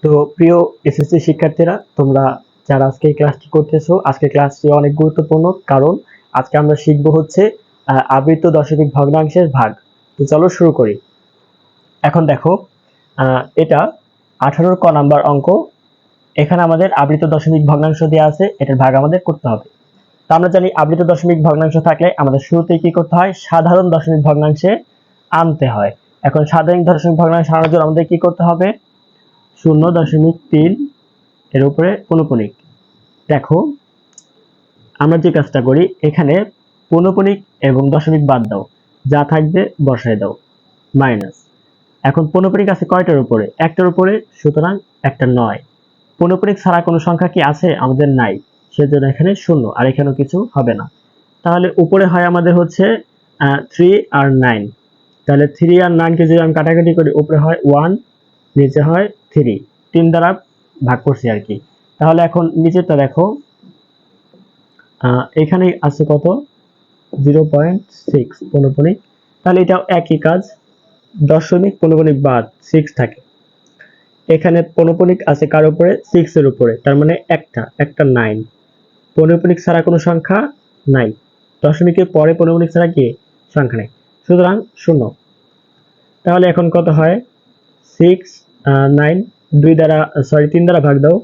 তো প্রিয় এসএসসি শিক্ষার্থীরা, তোমরা যারা আজকে এই ক্লাসটি করতেছো, আজকে ক্লাসটি অনেক গুরুত্বপূর্ণ, কারণ আজকে আমরা শিখবো হচ্ছে আবৃত দশমিক ভগ্নাংশের ভাগ। তো চলো শুরু করি। এখন দেখো, এটা 18 ক নাম্বার অঙ্ক। এখানে আমাদের আবৃত দশমিক ভগ্নাংশ দেওয়া আছে, এটার ভাগ আমাদের করতে হবে। তো আমরা জানি আবৃত দশমিক ভগ্নাংশ থাকলে আমাদের শুরুতেই কি করতে হয়, সাধারণ দশমিক ভগ্নাংশে আনতে হয়। এখন সাধারণ দশমিক ভগ্নাংশে আনার জন্য আমাদের কি করতে হবে, 0.3 এর উপরে পৌনঃপুনিক। দেখো, আমরা যে কাজটা করি, এখানে পৌনঃপুনিক এবং দশমিক বাদ দাও, যা থাকবে বসায় দাও, মাইনাস। এখন পৌনঃপুনিক আছে কয়টার উপরে? একটার উপরে, সুতরাং একটা 9। পৌনঃপুনিক ছাড়া কোনো সংখ্যা কি আছে? আমাদের নাই, সেজন্য এখানে 0, আর এখানেও কিছু হবে না। তাহলে উপরে হয় আমাদের হচ্ছে 3 আর 9। তাহলে 3 আর 9 কে যদি আমি কাটাকাটি করি, উপরে হয় 1, নিচে হয় 3, 3 দ্বারা ভাগ করছি আর কি। তাহলে এখন নিচেরটা দেখো, এখানে আছে কত, 0.6 পৌনঃপুনিক। তাহলে এটাও একই কাজ, দশমিক পৌনঃপুনিক বাদ 6 থাকে। এখানে পৌনঃপুনিক আছে কার উপরে? 6 এর উপরে, তার মানে একটা 9। পৌনঃপুনিক ছাড়া কোনো সংখ্যা নাই, দশমিকের পরে পৌনঃপুনিক ছাড়া কি সংখ্যা নেই, সুতরাং 0। তাহলে এখন কত হয়, 6 9 2 দ্বারা, সরি 3 দ্বারা ভাগ দাও।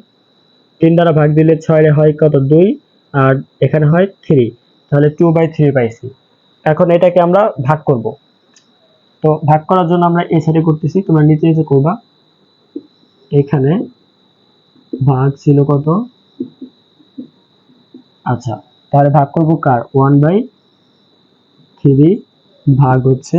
3 দ্বারা ভাগ দিলে 6 এর হয় কত, 2, আর এখানে হয় 3, তাহলে 2/3 পাইছি। এখন এটাকে আমরা ভাগ করব। তো ভাগ করার জন্য আমরা এই সাইডে করতেছি, তোমরা নিচে নিচে করবা। এখানে ভাগ ছিল কত, আচ্ছা, তাহলে ভাগ করব কার, 1/3 ভাগ হচ্ছে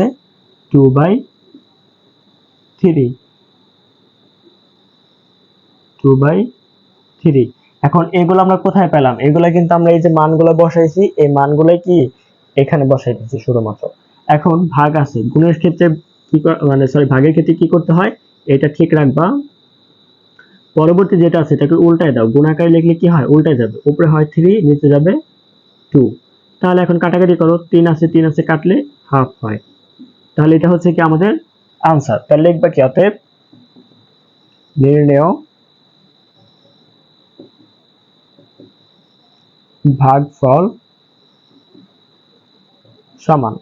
2/3। এখন এগুলো আমরা কোথায় পেলাম? এগুলা কিন্তু আমরা এই যে মানগুলো বসাইছি, এই মানগুলো কি এখানে বসাই দিচ্ছি শুধুমাত্র। এখন ভাগ আছে, গুণের ক্ষেত্রে কি মানে সরি ভাগের ক্ষেত্রে কি করতে হয়, এটা ঠিক রাখবা। পরবর্তী যেটা আছে এটাকে উল্টায় দাও, গুণাকারে লিখলে কি হয়, উল্টায় যাবে, উপরে হয় 3, নিচে যাবে 2। তাহলে এখন কাটাকাটি করো, 3 আছে 3 আছে কাটলে হাফ হয়। তাহলে এটা হচ্ছে কি আমাদের আনসার। তাহলে লিখবা কি, অতএব নির্ণেয় ভাগফল সমান,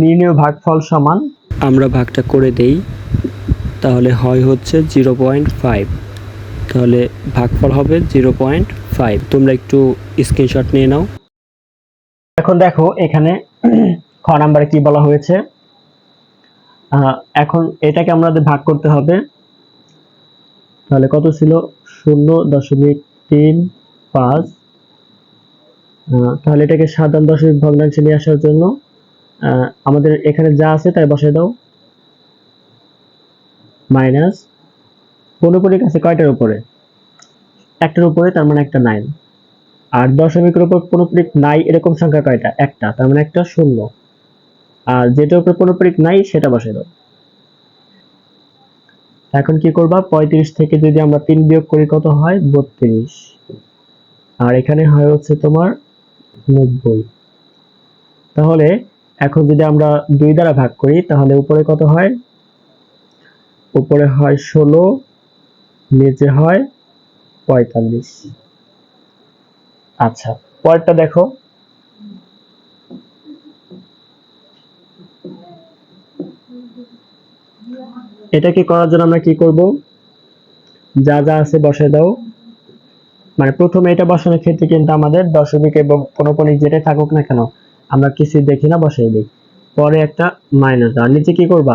নির্ণেয় ভাগফল সমান, আমরা ভাগটা করে দেই, তাহলে হয় হচ্ছে 0.5। তাহলে ভাগফল হবে 0.5। তোমরা একটু স্ক্রিনশট নিয়ে নাও। এখন দেখো এখানে খ নাম্বারে কি বলা হয়েছে, এখন এটাকে আমাদের ভাগ করতে হবে। তাহলে কত ছিল, 0.35। তাহলে এটাকে সাধারণ দশমিক ভগ্নাংশে নিয়ে আসার জন্য আমাদের এখানে যা আছে তাই বসাই দাও, মাইনাস। পৌনঃপুনিক আছে কয়টার উপরে? একটার উপরে, তার মানে একটা 9। আর দশমিকের উপর পৌনঃপুনিক নাই এরকম সংখ্যা কয়টা? একটা, তার মানে একটা 0। আর যেটার উপর পৌনঃপুনিক নাই সেটা বসাই দাও। এখন কি করবা, 35 থেকে যদি আমরা 3 বিয়োগ করি কত হয়, 32। আর এখানে হয় হচ্ছে তোমার 90। তাহলে এখন যদি আমরা 2 দ্বারা ভাগ করি, তাহলে উপরে কত হয়, উপরে হয় 16, নিচে হয় 45। আচ্ছা, পরেরটা দেখো, এটাকে করার জন্য আমরা কি করব, যা যা আছে বসায় দাও। মানে প্রথমে এটা বসানোর ক্ষেত্রে কিন্তু আমাদের দশমিক এবং পৌনঃপুনিক যেটাই থাকুক না কেন, আমরা কিছুই দেখি না, বসাই দিই। পরে একটা মাইনাস, আর নিচে কি করবা,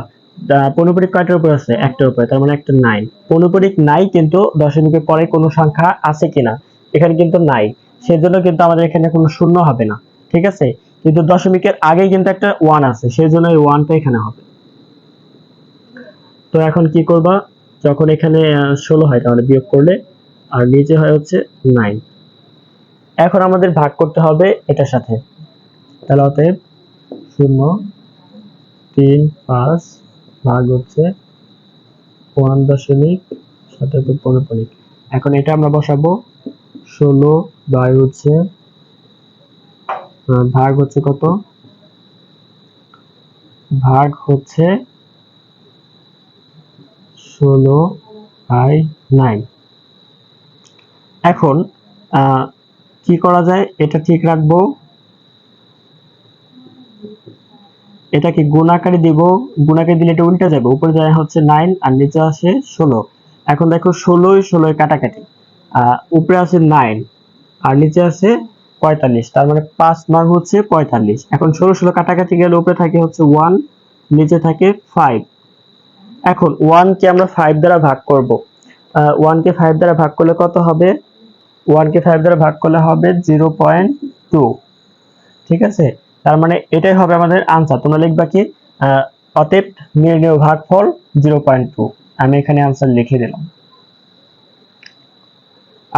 পৌনঃপুনিক কয়টার উপর আছে? একটার উপরে, তার মানে একটা 9। পৌনঃপুনিক নাই, কিন্তু দশমিকের পরে কোনো সংখ্যা আছে কিনা, এখানে কিন্তু নাই, সেজন্য কিন্তু আমাদের এখানে কোনো শূন্য হবে না, ঠিক আছে। কিন্তু দশমিকের আগে কিন্তু একটা 1 আছে, সেজন্য এই 1টা এখানে হবে। তো এখন কি করবা, যখন এখানে 16 হয় তাহলে বিয়োগ করলে, আর নিচে হয় হচ্ছে 9। এখন আমাদের ভাগ করতে হবে এটার সাথে, তাহলে অতএব 0.35 ভাগ হচ্ছে 1.7 পৌনঃপুনিক। এখন এটা আমরা বসাবো, 16 বাই হচ্ছে ভাগ হচ্ছে কত, ভাগ হচ্ছে 16 বাই 9। এখন কি করা যায়, এটা ঠিক রাখবো, এটাকে গুণ আকারে দিব, গুণ আকারে দিলে এটা উল্টে যাবে, উপরে যায় হচ্ছে 9 আর নিচে আসে 16। এখন দেখো 16 16 কাটাকাটি, উপরে আছে 9 আর নিচে আছে 45, তার মানে 5 9 হচ্ছে 45। এখন 16 16 কাটাকাটি গেলে উপরে থাকে হচ্ছে 1, নিচে থাকে 5। এখন 1 কে আমরা 5 দ্বারা ভাগ করব। 1 কে 5 দ্বারা ভাগ করলে কত হবে? 1 কে 5 দ্বারা ভাগ করলে হবে 0.2। ঠিক আছে, তার মানে এটাই হবে আমাদের आंसर। তোমরা লিখবা কি, অতএব নির্ণেয় ভাগফল 0.2। আমি এখানে आंसर লিখে দিলাম।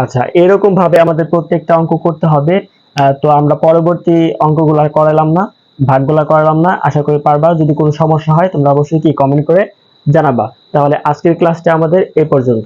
আচ্ছা, এরকম ভাবে আমাদের প্রত্যেকটা অঙ্ক করতে হবে। তো আমরা পরবর্তী অঙ্কগুলো আর করালাম না, ভাগগুলো করালাম না, আশা করি পারবা। যদি কোনো সমস্যা হয় তোমরা অবশ্যই কি কমেন্ট করে জানাবা। তাহলে আজকের ক্লাসটা আমাদের এ পর্যন্ত।